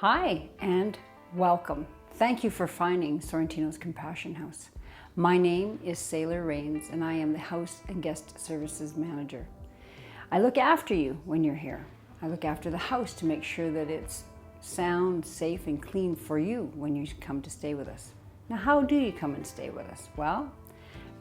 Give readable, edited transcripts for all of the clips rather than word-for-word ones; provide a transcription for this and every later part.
Hi and welcome. Thank you for finding Sorrentino's Compassion House. My name is Sayler Reins and I am the House and Guest Services Manager. I look after you when you're here. I look after the house to make sure that it's sound, safe, and clean for you when you come to stay with us. Now, how do you come and stay with us? Well,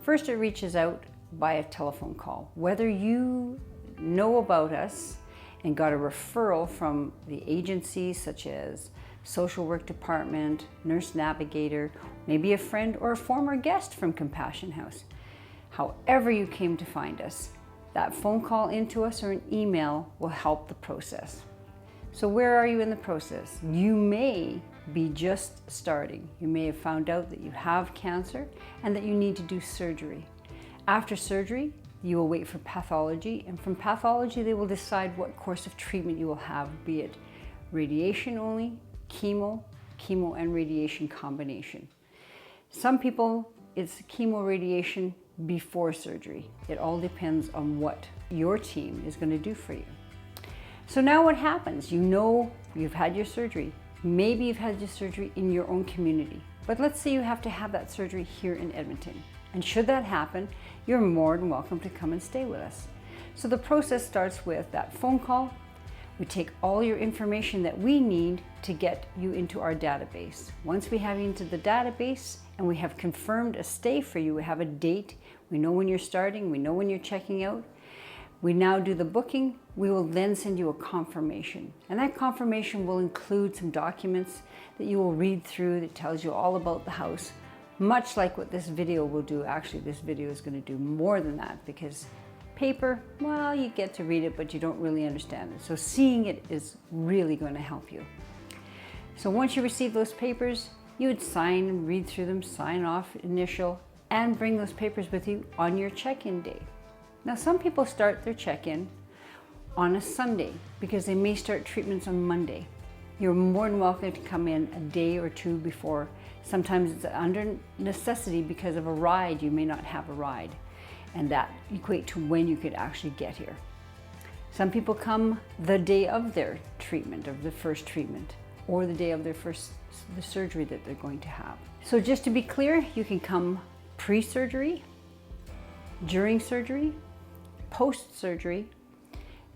first it reaches out by a telephone call. Whether you know about us and got a referral from the agencies such as social work department, nurse navigator, maybe a friend or a former guest from Compassion House. However you came to find us, that phone call into us or an email will help the process. So where are you in the process? You may be just starting. You may have found out that you have cancer and that you need to do surgery. After surgery, you will wait for pathology, and from pathology they will decide what course of treatment you will have, be it radiation only, chemo and radiation combination. Some people, it's chemo radiation before surgery. It all depends on what your team is going to do for you. So now what happens? You know you've had your surgery. Maybe you've had your surgery in your own community, but let's say you have to have that surgery here in Edmonton. And should that happen, you're more than welcome to come and stay with us. So the process starts with that phone call. We take all your information that we need to get you into our database. Once we have you into the database and we have confirmed a stay for you, we have a date, we know when you're starting, we know when you're checking out, we now do the booking, we will then send you a confirmation. And that confirmation will include some documents that you will read through that tells you all about the house. Much like what this video will do. Actually, this video is going to do more than that, because paper, well, you get to read it, but you don't really understand it. So seeing it is really going to help you. So once you receive those papers, you would sign, read through them, sign off, initial, and bring those papers with you on your check-in day. Now, some people start their check-in on a Sunday because they may start treatments on Monday. You're more than welcome to come in a day or two before. Sometimes it's under necessity because of a ride. You may not have a ride, and that equates to when you could actually get here. Some people come the day of their treatment, of the first treatment, or the day of the surgery that they're going to have. So just to be clear, you can come pre-surgery, during surgery, post-surgery,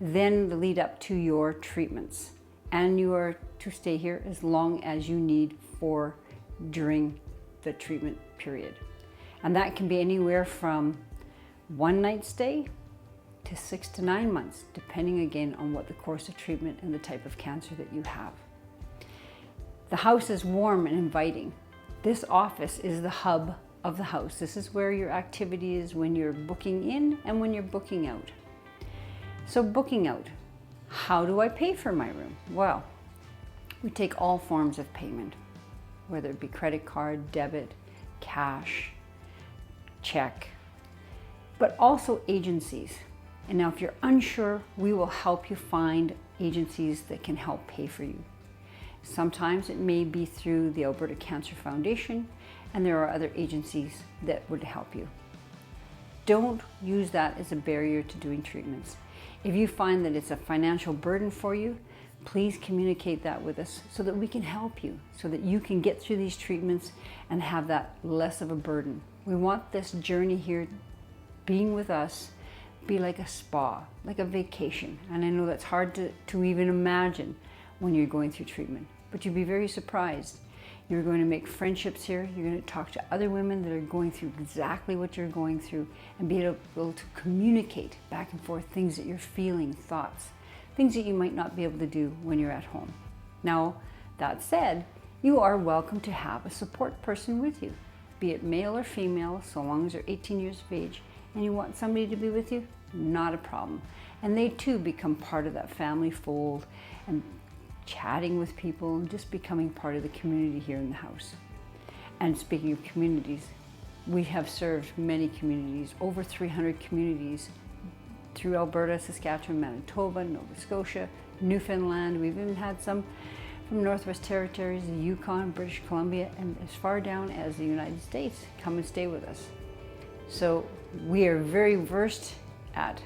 then the lead up to your treatments. And you are to stay here as long as you need for during the treatment period. And that can be anywhere from 1 night stay to 6 to 9 months, depending again on what the course of treatment and the type of cancer that you have. The house is warm and inviting. This office is the hub of the house. This is where your activity is when you're booking in and when you're booking out. So booking out. How do I pay for my room? Well, we take all forms of payment, whether it be credit card, debit, cash, check, but also agencies. And now if you're unsure, we will help you find agencies that can help pay for you. Sometimes it may be through the Alberta Cancer Foundation, and there are other agencies that would help you. Don't use that as a barrier to doing treatments. If you find that it's a financial burden for you, please communicate that with us so that we can help you, so that you can get through these treatments and have that less of a burden. We want this journey here, being with us, be like a spa, like a vacation. And I know that's hard to even imagine when you're going through treatment, but you'd be very surprised. You're going to make friendships here. You're going to talk to other women that are going through exactly what you're going through and be able to communicate back and forth things that you're feeling, thoughts, things that you might not be able to do when you're at home. Now, that said, you are welcome to have a support person with you, be it male or female, so long as they're 18 years of age, and you want somebody to be with you, not a problem. And they too become part of that family fold and chatting with people and just becoming part of the community here in the house. And speaking of communities, we have served many communities, over 300 communities through Alberta, Saskatchewan, Manitoba, Nova Scotia, Newfoundland. We've even had some from Northwest Territories, the Yukon, British Columbia, and as far down as the United States come and stay with us. So we are very versed at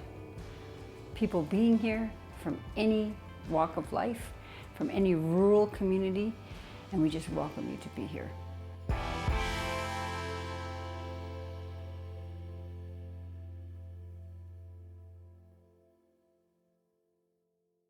people being here from any walk of life, from any rural community, and we just welcome you to be here.